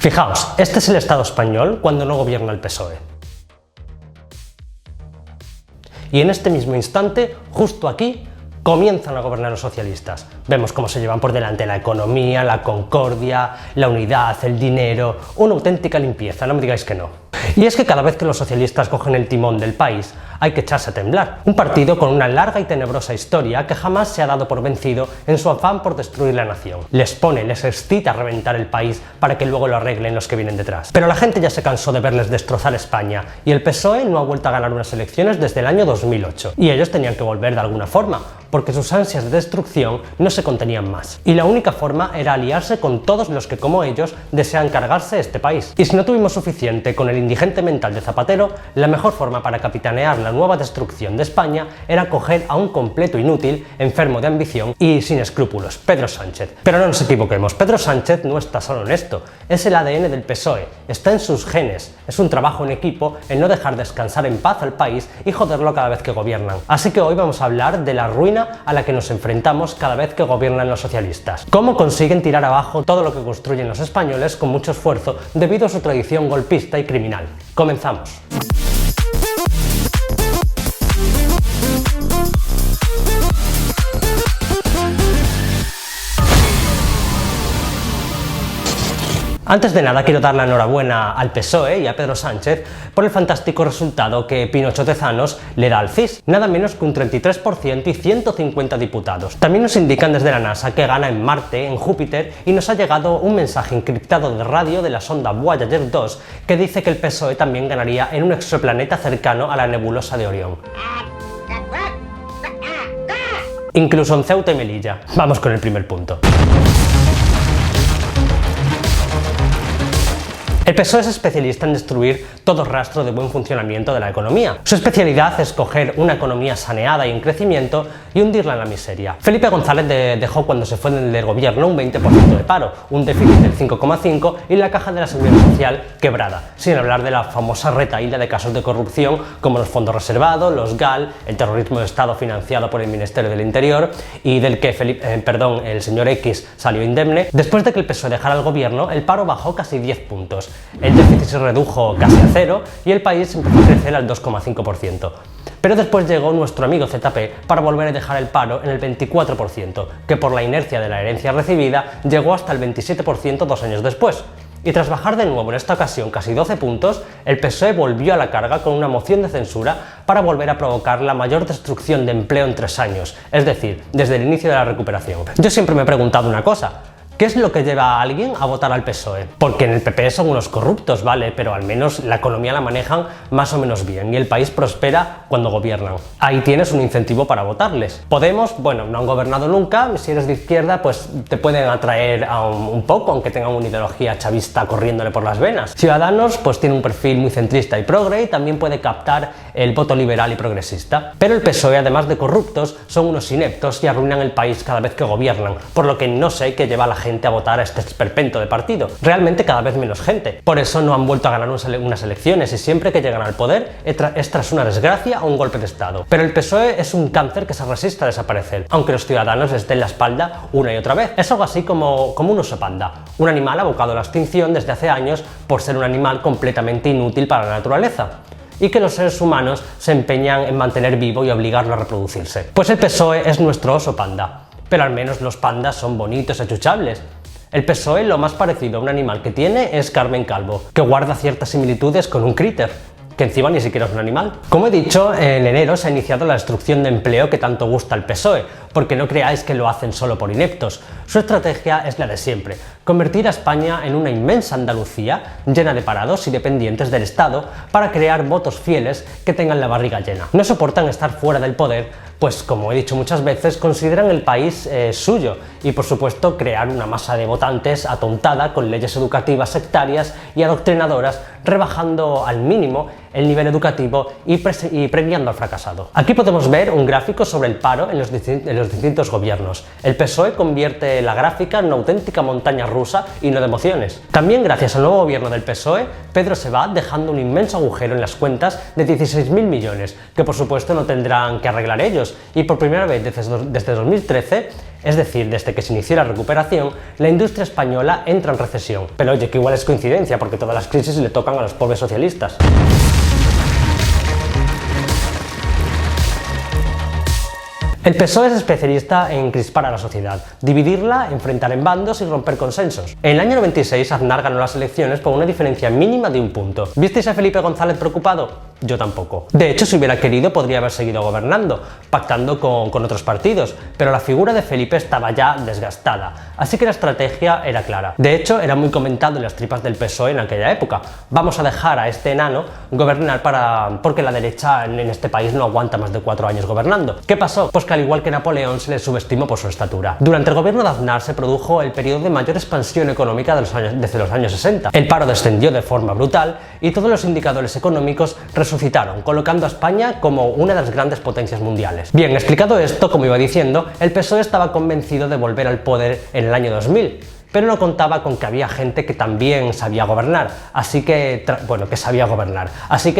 Fijaos, este es el Estado español cuando no gobierna el PSOE. Y en este mismo instante, justo aquí, comienzan a gobernar los socialistas. Vemos cómo se llevan por delante la economía, la concordia, la unidad, el dinero, una auténtica limpieza, no me digáis que no. Y es que cada vez que los socialistas cogen el timón del país, hay que echarse a temblar. Un partido con una larga y tenebrosa historia que jamás se ha dado por vencido en su afán por destruir la nación. Les excita reventar el país para que luego lo arreglen los que vienen detrás. Pero la gente ya se cansó de verles destrozar España y el PSOE no ha vuelto a ganar unas elecciones desde el año 2008. Y ellos tenían que volver de alguna forma, porque sus ansias de destrucción no se contenían más. Y la única forma era aliarse con todos los que, como ellos, desean cargarse este país. Y si no tuvimos suficiente con el indigente mental de Zapatero, la mejor forma para capitanear la nueva destrucción de España era coger a un completo inútil, enfermo de ambición y sin escrúpulos, Pedro Sánchez. Pero no nos equivoquemos, Pedro Sánchez no está solo en esto, es el ADN del PSOE, está en sus genes, es un trabajo en equipo el no dejar descansar en paz al país y joderlo cada vez que gobiernan. Así que hoy vamos a hablar de la ruina a la que nos enfrentamos cada vez que gobiernan los socialistas. Cómo consiguen tirar abajo todo lo que construyen los españoles con mucho esfuerzo debido a su tradición golpista y criminal. Comenzamos. Antes de nada quiero dar la enhorabuena al PSOE y a Pedro Sánchez por el fantástico resultado que Pinocho Tezanos le da al CIS, nada menos que un 33% y 150 diputados. También nos indican desde la NASA que gana en Marte, en Júpiter, y nos ha llegado un mensaje encriptado de radio de la sonda Voyager 2 que dice que el PSOE también ganaría en un exoplaneta cercano a la nebulosa de Orión. Incluso en Ceuta y Melilla. Vamos con el primer punto. El PSOE es especialista en destruir todo rastro de buen funcionamiento de la economía. Su especialidad es coger una economía saneada y en crecimiento y hundirla en la miseria. Felipe González dejó cuando se fue del gobierno un 20% de paro, un déficit del 5,5% y la caja de la seguridad social quebrada, sin hablar de la famosa retahíla de casos de corrupción como los fondos reservados, los GAL, el terrorismo de Estado financiado por el Ministerio del Interior y del que el señor X salió indemne. Después de que el PSOE dejara el gobierno, el paro bajó casi 10 puntos. El déficit se redujo casi a cero y el país empezó a crecer al 2,5%. Pero después llegó nuestro amigo ZP para volver a dejar el paro en el 24%, que por la inercia de la herencia recibida llegó hasta el 27% 2 años después. Y tras bajar de nuevo en esta ocasión casi 12 puntos, el PSOE volvió a la carga con una moción de censura para volver a provocar la mayor destrucción de empleo en 3 años, es decir, desde el inicio de la recuperación. Yo siempre me he preguntado una cosa. ¿Qué es lo que lleva a alguien a votar al PSOE? Porque en el PP son unos corruptos, ¿vale? Pero al menos la economía la manejan más o menos bien y el país prospera cuando gobiernan. Ahí tienes un incentivo para votarles. Podemos, bueno, no han gobernado nunca, si eres de izquierda pues te pueden atraer a un poco, aunque tengan una ideología chavista corriéndole por las venas. Ciudadanos pues tiene un perfil muy centrista y progre y también puede captar el voto liberal y progresista. Pero el PSOE, además de corruptos, son unos ineptos y arruinan el país cada vez que gobiernan, por lo que no sé qué lleva a la gente a votar a este esperpento de partido. Realmente cada vez menos gente. Por eso no han vuelto a ganar unas elecciones y siempre que llegan al poder es tras una desgracia o un golpe de estado. Pero el PSOE es un cáncer que se resiste a desaparecer, aunque los ciudadanos les den la espalda una y otra vez. Es algo así como un oso panda, un animal abocado a la extinción desde hace años por ser un animal completamente inútil para la naturaleza, y que los seres humanos se empeñan en mantener vivo y obligarlo a reproducirse. Pues el PSOE es nuestro oso panda. Pero al menos los pandas son bonitos y achuchables. El PSOE lo más parecido a un animal que tiene es Carmen Calvo, que guarda ciertas similitudes con un critter, que encima ni siquiera es un animal. Como he dicho, en enero se ha iniciado la destrucción de empleo que tanto gusta al PSOE, porque no creáis que lo hacen solo por ineptos. Su estrategia es la de siempre, convertir a España en una inmensa Andalucía llena de parados y dependientes del Estado para crear votos fieles que tengan la barriga llena. No soportan estar fuera del poder, pues como he dicho muchas veces, consideran el país suyo y por supuesto crear una masa de votantes atontada con leyes educativas sectarias y adoctrinadoras, rebajando al mínimo el nivel educativo y premiando al fracasado. Aquí podemos ver un gráfico sobre el paro en los distintos gobiernos. El PSOE convierte la gráfica en una auténtica montaña rusa y no de emociones. También gracias al nuevo gobierno del PSOE, Pedro se va dejando un inmenso agujero en las cuentas de 16.000 millones, que por supuesto no tendrán que arreglar ellos, y por primera vez desde 2013 Es decir, desde que se inició la recuperación, la industria española entra en recesión. Pero oye, que igual es coincidencia, porque todas las crisis le tocan a los pobres socialistas. El PSOE es especialista en crispar a la sociedad, dividirla, enfrentar en bandos y romper consensos. En el año 96 Aznar ganó las elecciones por una diferencia mínima de un punto. ¿Visteis a Felipe González preocupado? Yo tampoco. De hecho, si hubiera querido, podría haber seguido gobernando, pactando con otros partidos, pero la figura de Felipe estaba ya desgastada, así que la estrategia era clara. De hecho, era muy comentado en las tripas del PSOE en aquella época. Vamos a dejar a este enano gobernar porque la derecha en este país no aguanta más de 4 años gobernando. ¿Qué pasó? Pues que al igual que Napoleón se le subestimó por su estatura. Durante el gobierno de Aznar se produjo el periodo de mayor expansión económica desde los años 60. El paro descendió de forma brutal y todos los indicadores económicos resucitaron, colocando a España como una de las grandes potencias mundiales. Bien, explicado esto, como iba diciendo, el PSOE estaba convencido de volver al poder en el año 2000, pero no contaba con que había gente que también sabía gobernar, así que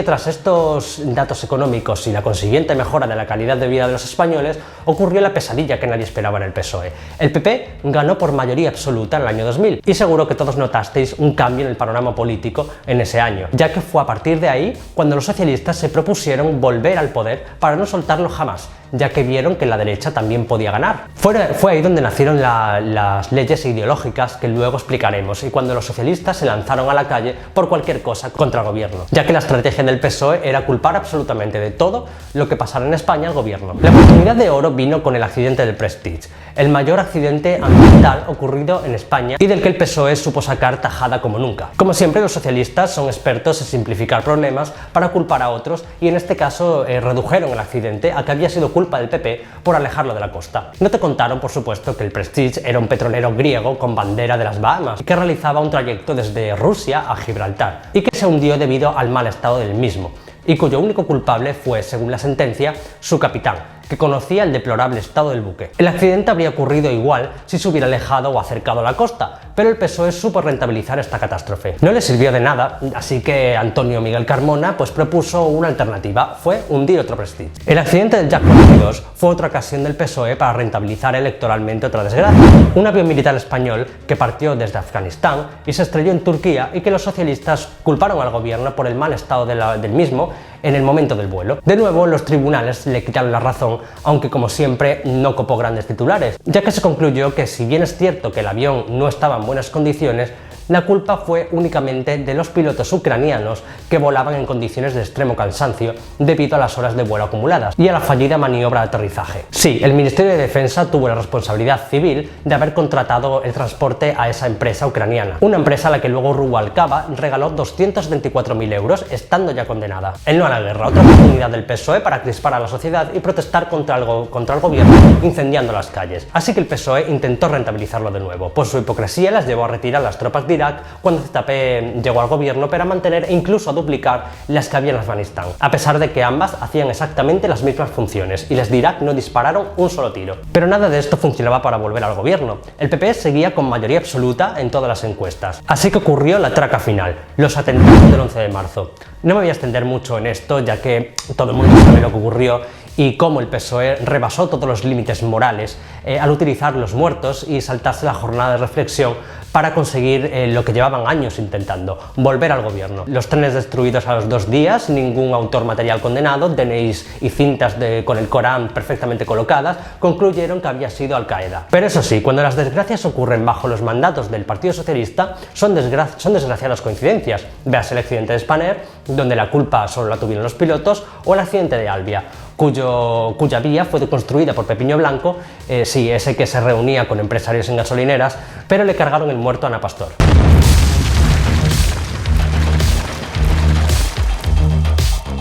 tras estos datos económicos y la consiguiente mejora de la calidad de vida de los españoles, ocurrió la pesadilla que nadie esperaba en el PSOE. El PP ganó por mayoría absoluta en el año 2000 y seguro que todos notasteis un cambio en el panorama político en ese año, ya que fue a partir de ahí cuando los socialistas se propusieron volver al poder para no soltarlo jamás, ya que vieron que la derecha también podía ganar. Fue ahí donde nacieron las leyes ideológicas que luego explicaremos, y cuando los socialistas se lanzaron a la calle por cualquier cosa contra el gobierno, ya que la estrategia del PSOE era culpar absolutamente de todo lo que pasara en España al gobierno. La oportunidad de oro vino con el accidente del Prestige, el mayor accidente ambiental ocurrido en España y del que el PSOE supo sacar tajada como nunca. Como siempre, los socialistas son expertos en simplificar problemas para culpar a otros, y en este caso redujeron el accidente a que había sido culpa del PP por alejarlo de la costa. No te contaron, por supuesto, que el Prestige era un petrolero griego con bandera de las Bahamas, que realizaba un trayecto desde Rusia a Gibraltar y que se hundió debido al mal estado del mismo, y cuyo único culpable fue, según la sentencia, su capitán, que conocía el deplorable estado del buque. El accidente habría ocurrido igual si se hubiera alejado o acercado a la costa, pero el PSOE supo rentabilizar esta catástrofe. No le sirvió de nada, así que Antonio Miguel Carmona propuso una alternativa: fue hundir otro Prestige. El accidente del Jack 42 fue otra ocasión del PSOE para rentabilizar electoralmente otra desgracia. Un avión militar español que partió desde Afganistán y se estrelló en Turquía, y que los socialistas culparon al gobierno por el mal estado del mismo en el momento del vuelo. De nuevo, los tribunales le quitaron la razón, aunque como siempre no copó grandes titulares, ya que se concluyó que, si bien es cierto que el avión no estaba en buenas condiciones, la culpa fue únicamente de los pilotos ucranianos que volaban en condiciones de extremo cansancio debido a las horas de vuelo acumuladas y a la fallida maniobra de aterrizaje. Sí, el Ministerio de Defensa tuvo la responsabilidad civil de haber contratado el transporte a esa empresa ucraniana, una empresa a la que luego Rubalcaba regaló 224.000 euros estando ya condenada. El no a la guerra, otra oportunidad del PSOE para crispar a la sociedad y protestar contra el gobierno incendiando las calles. Así que el PSOE intentó rentabilizarlo de nuevo. Por su hipocresía les llevó a retirar las tropas de Irak cuando ZP llegó al gobierno, para mantener e incluso a duplicar las que había en Afganistán, a pesar de que ambas hacían exactamente las mismas funciones y las de Irak no dispararon un solo tiro. Pero nada de esto funcionaba para volver al gobierno. El PP seguía con mayoría absoluta en todas las encuestas. Así que ocurrió la traca final, los atentados del 11 de marzo. No me voy a extender mucho en esto, ya que todo el mundo sabe lo que ocurrió y cómo el PSOE rebasó todos los límites morales al utilizar los muertos y saltarse la jornada de reflexión para conseguir lo que llevaban años intentando: volver al gobierno. Los trenes destruidos a los 2 días, ningún autor material condenado, DNIs y cintas con el Corán perfectamente colocadas, concluyeron que había sido Al-Qaeda. Pero eso sí, cuando las desgracias ocurren bajo los mandatos del Partido Socialista, son desgraciadas coincidencias. Veas el accidente de Spanair, donde la culpa solo la tuvieron los pilotos, o el accidente de Alvia, cuya vía fue construida por Pepiño Blanco, sí, ese que se reunía con empresarios en gasolineras, pero le cargaron el muerto a Ana Pastor.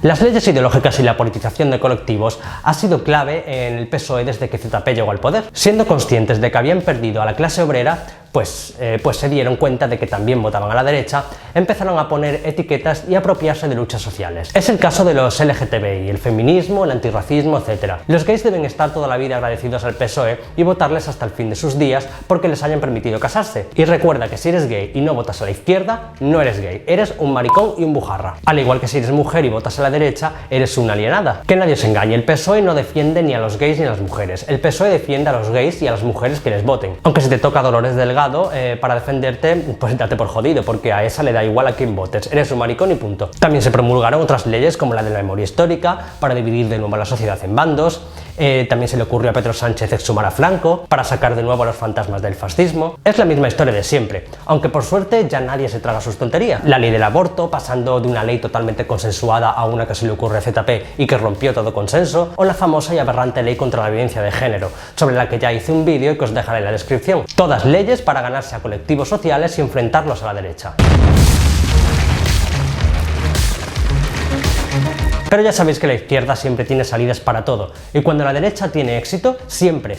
Las leyes ideológicas y la politización de colectivos ha sido clave en el PSOE desde que ZP llegó al poder. Siendo conscientes de que habían perdido a la clase obrera, pues se dieron cuenta de que también votaban a la derecha, empezaron a poner etiquetas y a apropiarse de luchas sociales. Es el caso de los LGTBI, el feminismo, el antirracismo, etc. Los gays deben estar toda la vida agradecidos al PSOE y votarles hasta el fin de sus días porque les hayan permitido casarse. Y recuerda que si eres gay y no votas a la izquierda, no eres gay, eres un maricón y un bujarra. Al igual que si eres mujer y votas a la derecha, eres una alienada. Que nadie se engañe, el PSOE no defiende ni a los gays ni a las mujeres. El PSOE defiende a los gays y a las mujeres que les voten. Aunque si te toca Dolores Delgado para defenderte, pues date por jodido, porque a esa le da igual a quién votes, eres un maricón y punto. También se promulgaron otras leyes como la de la memoria histórica para dividir de nuevo a la sociedad en bandos. También se le ocurrió a Pedro Sánchez exhumar a Franco para sacar de nuevo a los fantasmas del fascismo. Es la misma historia de siempre, aunque por suerte ya nadie se traga sus tonterías. La ley del aborto, pasando de una ley totalmente consensuada a una que se le ocurre a ZP y que rompió todo consenso, o la famosa y aberrante ley contra la violencia de género, sobre la que ya hice un vídeo y que os dejaré en la descripción. Todas leyes para ganarse a colectivos sociales y enfrentarlos a la derecha. Pero ya sabéis que la izquierda siempre tiene salidas para todo, y cuando la derecha tiene éxito, siempre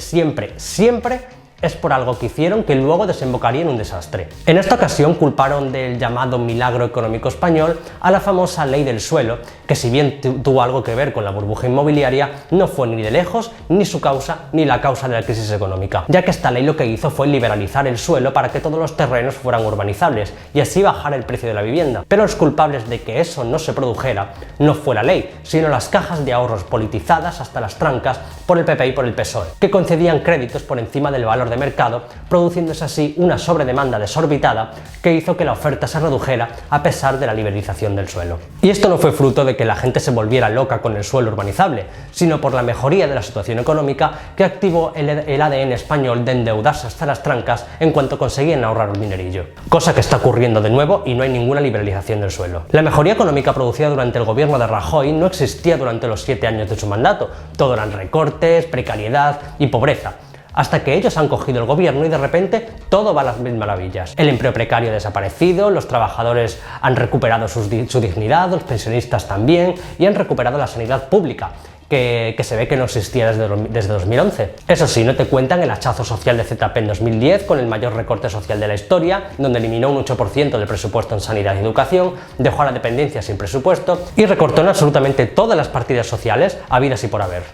es por algo que hicieron que luego desembocaría en un desastre. En esta ocasión culparon del llamado milagro económico español a la famosa ley del suelo, que si bien tuvo algo que ver con la burbuja inmobiliaria, no fue ni de lejos ni su causa ni la causa de la crisis económica, ya que esta ley lo que hizo fue liberalizar el suelo para que todos los terrenos fueran urbanizables y así bajar el precio de la vivienda. Pero los culpables de que eso no se produjera no fue la ley, sino las cajas de ahorros politizadas hasta las trancas por el PP y por el PSOE, que concedían créditos por encima del valor de mercado, produciéndose así una sobredemanda desorbitada que hizo que la oferta se redujera a pesar de la liberalización del suelo. Y esto no fue fruto de que la gente se volviera loca con el suelo urbanizable, sino por la mejoría de la situación económica que activó el ADN español de endeudarse hasta las trancas en cuanto conseguían ahorrar un dinerillo. Cosa que está ocurriendo de nuevo y no hay ninguna liberalización del suelo. La mejoría económica producida durante el gobierno de Rajoy no existía durante los 7 años de su mandato. Todo eran recortes, precariedad y pobreza. Hasta que ellos han cogido el gobierno y de repente todo va a las mil maravillas. El empleo precario ha desaparecido, los trabajadores han recuperado su dignidad, los pensionistas también, y han recuperado la sanidad pública, que se ve que no existía desde 2011. Eso sí, no te cuentan el hachazo social de ZP en 2010 con el mayor recorte social de la historia, donde eliminó un 8% del presupuesto en sanidad y educación, dejó a la dependencia sin presupuesto y recortó en absolutamente todas las partidas sociales habidas y por haber.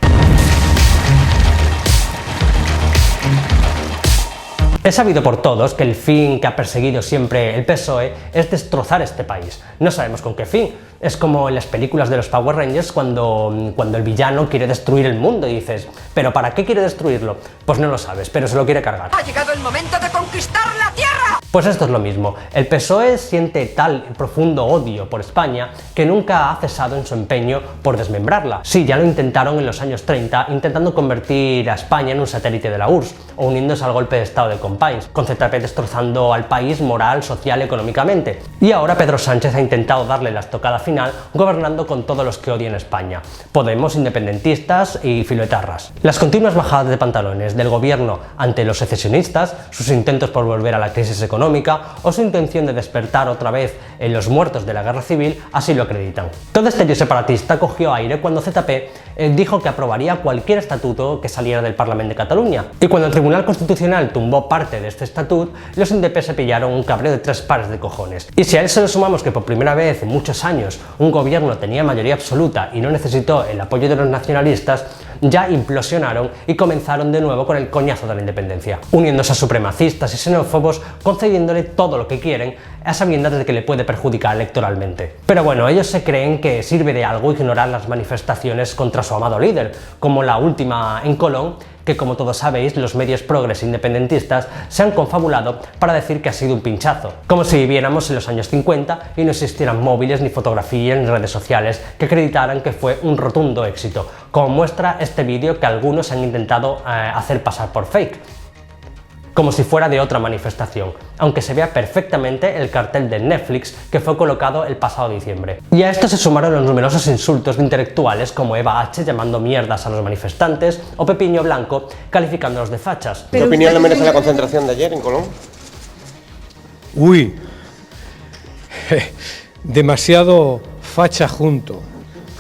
Es sabido por todos que el fin que ha perseguido siempre el PSOE es destrozar este país. No sabemos con qué fin. Es como en las películas de los Power Rangers cuando el villano quiere destruir el mundo y dices, ¿pero para qué quiere destruirlo? Pues no lo sabes, pero se lo quiere cargar. ¡Ha llegado el momento de conquistar la tierra! Pues esto es lo mismo. El PSOE siente tal profundo odio por España que nunca ha cesado en su empeño por desmembrarla. Sí, ya lo intentaron en los años 30, intentando convertir a España en un satélite de la URSS, o uniéndose al golpe de estado de Companys, con ZP destrozando al país moral, social y económicamente. Y ahora Pedro Sánchez ha intentado darle la estocada final gobernando con todos los que odian España: Podemos, independentistas y filoetarras. Las continuas bajadas de pantalones del gobierno ante los secesionistas, sus intentos por volver a la crisis económica o su intención de despertar otra vez en los muertos de la guerra civil así lo acreditan. Todo este lío separatista cogió aire cuando ZP dijo que aprobaría cualquier estatuto que saliera del Parlamento de Cataluña. Y cuando el Tribunal Constitucional tumbó parte de este estatuto, los indep se pillaron un cabreo de 3 pares de cojones. Y si a él se le sumamos que por primera vez en muchos años un gobierno tenía mayoría absoluta y no necesitó el apoyo de los nacionalistas, ya implosionaron y comenzaron de nuevo con el coñazo de la independencia, uniéndose a supremacistas y xenófobos, concediéndole todo lo que quieren a sabiendas de que le puede perjudicar electoralmente. Pero bueno, ellos se creen que sirve de algo ignorar las manifestaciones contra su amado líder, como la última en Colón, que como todos sabéis, los medios progres independentistas se han confabulado para decir que ha sido un pinchazo, como si viviéramos en los años 50 y no existieran móviles, ni fotografías, ni redes sociales que acreditaran que fue un rotundo éxito, como muestra este vídeo que algunos han intentado hacer pasar por fake, como si fuera de otra manifestación, aunque se vea perfectamente el cartel de Netflix que fue colocado el pasado diciembre. Y a esto se sumaron los numerosos insultos de intelectuales como Eva H. llamando mierdas a los manifestantes o Pepiño Blanco calificándolos de fachas. ¿Qué opinión le merece la concentración de ayer en Colón? Uy, demasiado facha junto,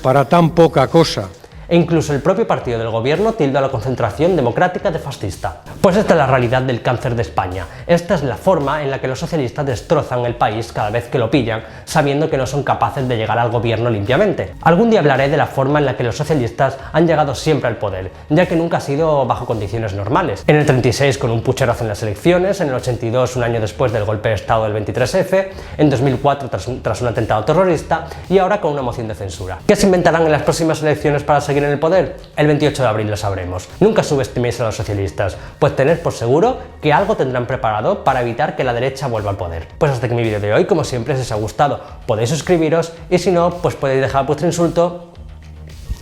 para tan poca cosa. e incluso el propio partido del gobierno tildó a la concentración democrática de fascista. Pues esta es la realidad del cáncer de España. Esta es la forma en la que los socialistas destrozan el país cada vez que lo pillan, sabiendo que no son capaces de llegar al gobierno limpiamente. Algún día hablaré de la forma en la que los socialistas han llegado siempre al poder, ya que nunca ha sido bajo condiciones normales. En el 36 con un pucherazo en las elecciones, en el 82 un año después del golpe de estado del 23F, en 2004 tras un atentado terrorista y ahora con una moción de censura. ¿Qué se inventarán en las próximas elecciones para seguir en el poder? El 28 de abril lo sabremos. Nunca subestiméis a los socialistas, pues tened por seguro que algo tendrán preparado para evitar que la derecha vuelva al poder. Pues hasta aquí mi vídeo de hoy. Como siempre, si os ha gustado podéis suscribiros y si no, pues podéis dejar vuestro insulto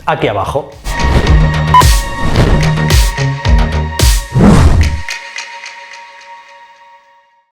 aquí abajo.